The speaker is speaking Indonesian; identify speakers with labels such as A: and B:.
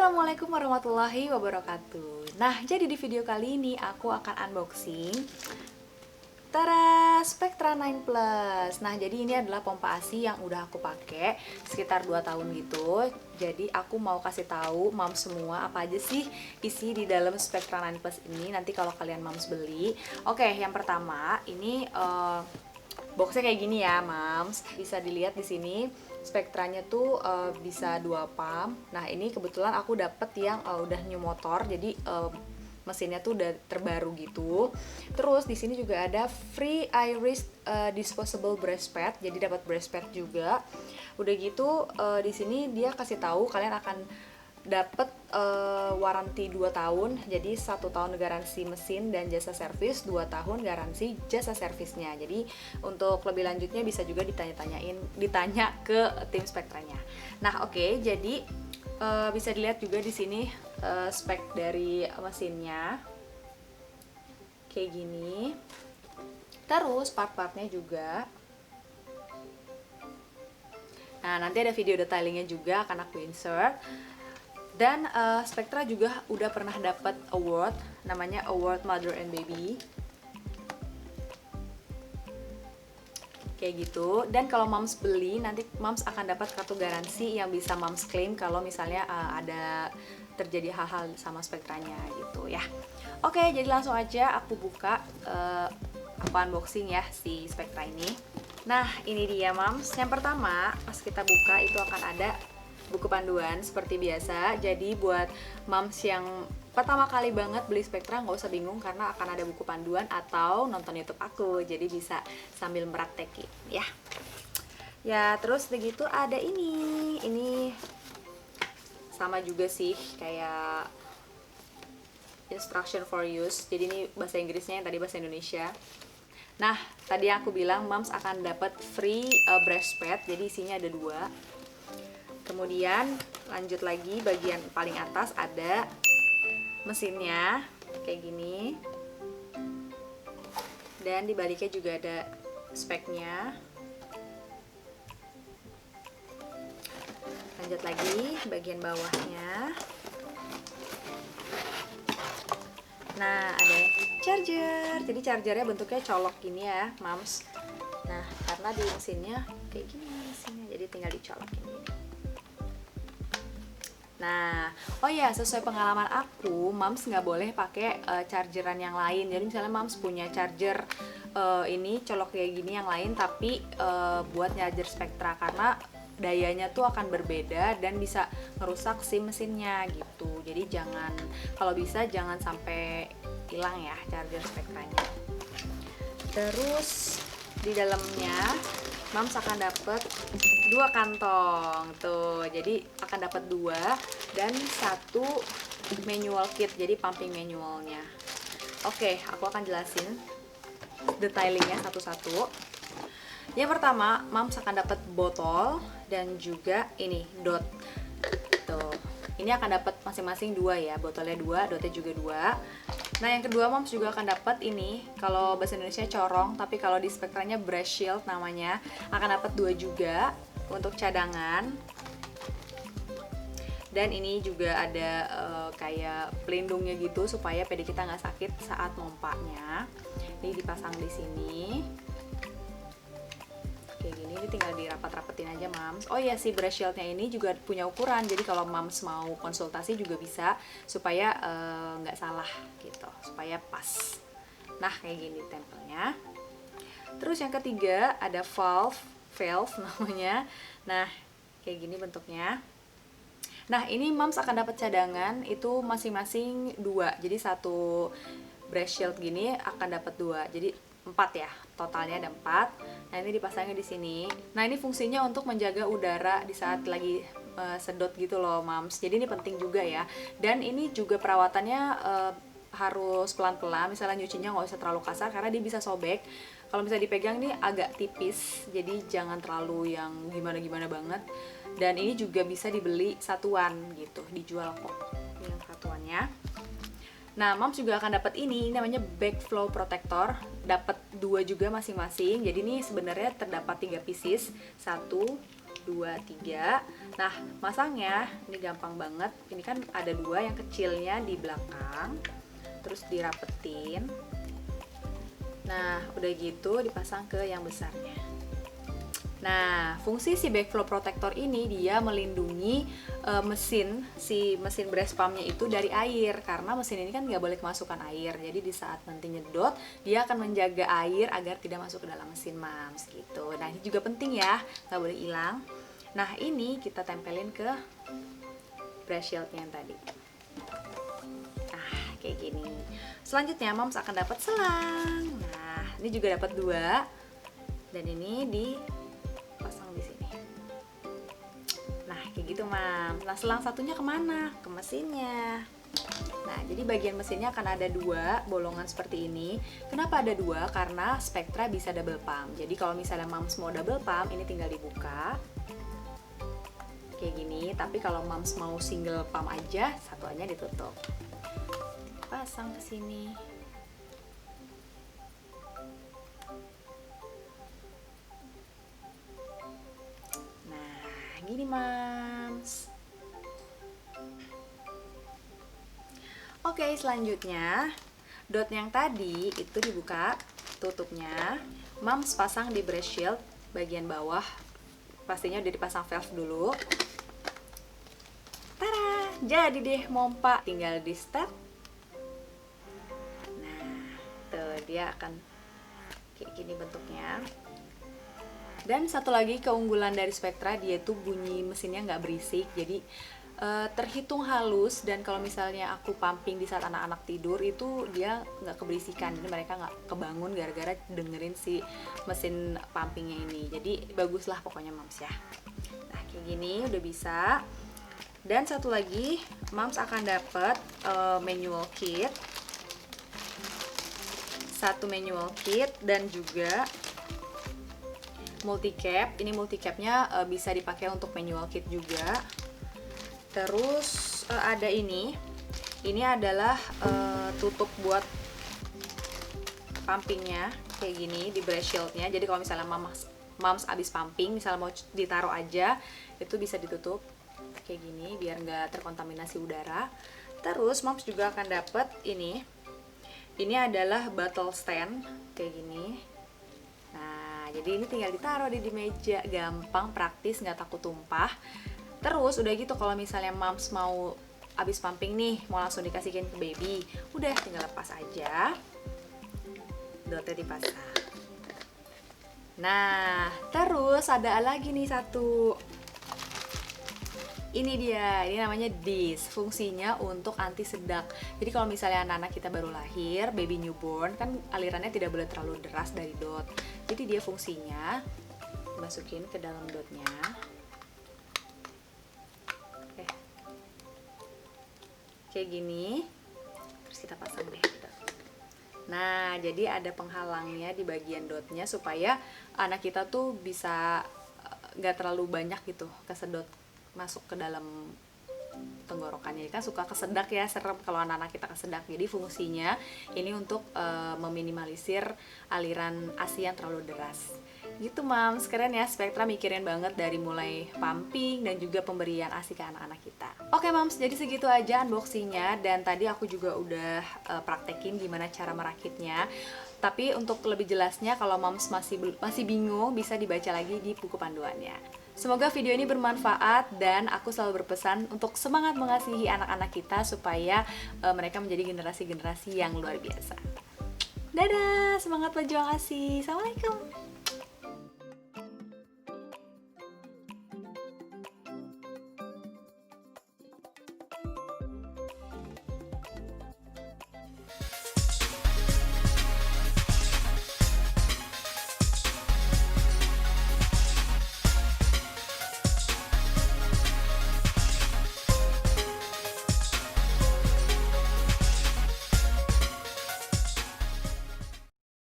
A: Assalamualaikum warahmatullahi wabarakatuh. Nah, jadi di video kali ini aku akan unboxing Tara Spectra 9 Plus. Nah, jadi ini adalah pompa ASI yang udah aku pakai sekitar 2 tahun gitu. Jadi aku mau kasih tahu mams semua apa aja sih isi di dalam Spectra 9 Plus ini nanti kalau kalian mams beli. Oke, yang pertama ini boxnya kayak gini ya, mams. Bisa dilihat di sini spektranya tuh bisa 2 pump. Nah, ini kebetulan aku dapet yang udah new motor, jadi mesinnya tuh udah terbaru gitu. Terus di sini juga ada free iris disposable breast pad, jadi dapat breast pad juga. Udah gitu di sini dia kasih tahu kalian akan dapat waranti 2 tahun, jadi 1 tahun garansi mesin dan jasa servis, 2 tahun garansi jasa servisnya. Jadi untuk lebih lanjutnya bisa juga ditanya ke tim Spektranya. Nah, oke, jadi bisa dilihat juga di sini spek dari mesinnya kayak gini. Terus part-partnya juga. Nah, nanti ada video detailingnya juga akan aku insert. Dan Spectra juga udah pernah dapat award, namanya Award Mother and Baby. Kayak gitu. Dan kalau moms beli, nanti moms akan dapat kartu garansi yang bisa moms claim kalau misalnya ada terjadi hal-hal sama Spectranya gitu ya. Oke, jadi langsung aja aku buka, aku unboxing ya si Spectra ini. Nah, ini dia moms. Yang pertama, pas kita buka itu akan ada buku panduan seperti biasa. Jadi buat moms yang pertama kali banget beli Spectra nggak usah bingung karena akan ada buku panduan atau nonton YouTube aku, jadi bisa sambil meraktekin ya. Ya, terus begitu ada ini sama juga sih kayak instruction for use. Jadi ini bahasa Inggrisnya, yang tadi bahasa Indonesia. Nah, tadi yang aku bilang moms akan dapat free breast pad, jadi isinya ada 2. Kemudian lanjut lagi, bagian paling atas ada mesinnya kayak gini. Dan di baliknya juga ada speknya. Lanjut lagi bagian bawahnya. Nah, ada charger. Jadi chargernya bentuknya colok gini ya, mams. Nah, karena di mesinnya kayak gini mesinnya, jadi tinggal dicolok ini. Nah, oh ya, sesuai pengalaman aku, mams nggak boleh pakai chargeran yang lain. Jadi misalnya mams punya charger ini colok kayak gini yang lain, tapi buat charger Spectra karena dayanya tuh akan berbeda dan bisa merusak si mesinnya gitu. Jadi kalau bisa jangan sampai hilang ya charger Spectranya. Terus di dalamnya mams akan dapat 2 kantong tuh, jadi akan dapat 2 dan 1 manual kit, jadi pumping manualnya. Oke, aku akan jelasin detailingnya satu-satu. Yang pertama, mams akan dapat botol dan juga ini dot tuh. Ini akan dapat masing-masing 2 ya, botolnya 2, dotnya juga 2. Nah, yang kedua moms juga akan dapat ini, kalau bahasa Indonesia corong, tapi kalau di Spectranya brush shield namanya, akan dapat 2 juga untuk cadangan. Dan ini juga ada kayak pelindungnya gitu supaya PD kita nggak sakit saat mompanya. Ini dipasang di sini. Kayak gini, ini tinggal dirapat-rapetin aja mams. Oh iya, si brush shieldnya ini juga punya ukuran, jadi kalau mams mau konsultasi juga bisa supaya nggak salah gitu, supaya pas. Nah, kayak gini tempelnya. Terus yang ketiga ada valve namanya. Nah, kayak gini bentuknya. Nah, ini mams akan dapat cadangan itu masing-masing 2, jadi 1 brush shield gini akan dapat 2, jadi 4 ya, totalnya ada 4. Nah, ini dipasangnya di sini. Nah, ini fungsinya untuk menjaga udara di saat lagi sedot gitu loh mams, jadi ini penting juga ya. Dan ini juga perawatannya harus pelan-pelan, misalnya nyucinya nggak usah terlalu kasar karena dia bisa sobek. Kalau misalnya dipegang ini agak tipis, jadi jangan terlalu yang gimana-gimana banget. Dan ini juga bisa dibeli satuan gitu, dijual kok yang satuannya. Nah, moms juga akan dapat ini namanya backflow protector, dapat 2 juga masing-masing. Jadi ini sebenarnya terdapat 3 pieces, 1, 2, 3. Nah, masangnya ini gampang banget. Ini kan ada 2, yang kecilnya di belakang, terus dirapetin. Nah, udah gitu dipasang ke yang besarnya. Nah, fungsi si backflow protector ini dia melindungi si mesin breast pumpnya itu dari air, karena mesin ini kan nggak boleh kemasukan air. Jadi di saat nanti nyedot, dia akan menjaga air agar tidak masuk ke dalam mesin mams gitu. Nah, ini juga penting ya, nggak boleh hilang. Nah, ini kita tempelin ke breast shieldnya yang tadi. Nah, kayak gini. Selanjutnya mams akan dapat selang. Nah, ini juga dapat 2, dan ini dipasang di sini. Nah, kayak gitu mams. Nah, selang satunya kemana? Ke mesinnya. Nah, jadi bagian mesinnya akan ada 2 bolongan seperti ini. Kenapa ada 2? Karena Spectra bisa double pump. Jadi kalau misalnya mams mau double pump, ini tinggal dibuka kayak gini. Tapi kalau mams mau single pump aja, satuannya ditutup. Pasang ke sini. Nah, gini mams. Oke, selanjutnya dot yang tadi itu dibuka tutupnya. Mams pasang di breast shield bagian bawah. Pastinya udah dipasang valve dulu. Tara, jadi deh mompa. Tinggal di step. Nah, tuh dia akan kayak gini bentuknya. Dan satu lagi keunggulan dari Spectra, dia tuh bunyi mesinnya nggak berisik, jadi terhitung halus. Dan kalau misalnya aku pumping di saat anak-anak tidur, itu dia nggak keberisikan, jadi mereka nggak kebangun gara-gara dengerin si mesin pumpingnya ini. Jadi baguslah pokoknya mams ya. Nah, kayak gini udah bisa. Dan satu lagi, mams akan dapat manual kit, satu manual kit, dan juga multicap. Ini multicapnya bisa dipakai untuk manual kit juga. Terus ada ini adalah tutup buat pumpingnya kayak gini di breast shieldnya. Jadi kalau misalnya mams abis pumping, misalnya mau ditaruh aja, itu bisa ditutup kayak gini biar nggak terkontaminasi udara. Terus mams juga akan dapat ini adalah bottle stand kayak gini. Nah, jadi ini tinggal ditaruh di meja, gampang, praktis, nggak takut tumpah. Terus udah gitu, kalau misalnya mams mau abis pumping nih, mau langsung dikasihin ke baby, udah tinggal lepas aja, dotnya dipasang. Nah, terus ada lagi nih satu. Ini dia, ini namanya DIS. Fungsinya untuk anti sedak. Jadi kalau misalnya anak-anak kita baru lahir, baby newborn, kan alirannya tidak boleh terlalu deras dari dot. Jadi dia fungsinya masukin ke dalam dotnya. Oke. Kayak gini. Terus kita pasang deh. Nah, jadi ada penghalangnya di bagian dotnya supaya anak kita tuh bisa nggak terlalu banyak gitu kesedot masuk ke dalam tenggorokannya. Kan suka kesedak ya, serem kalau anak-anak kita kesedak. Jadi fungsinya ini untuk meminimalisir aliran ASI yang terlalu deras. Gitu mams, keren ya, Spectra mikirin banget dari mulai pumping dan juga pemberian ASI ke anak-anak kita. Oke mams, jadi segitu aja unboxingnya. Dan tadi aku juga udah praktekin gimana cara merakitnya. Tapi untuk lebih jelasnya, kalau mams masih bingung, bisa dibaca lagi di buku panduannya. Semoga video ini bermanfaat, dan aku selalu berpesan untuk semangat mengasihi anak-anak kita supaya mereka menjadi generasi-generasi yang luar biasa. Dadah, semangat berjuang ASI. Assalamualaikum.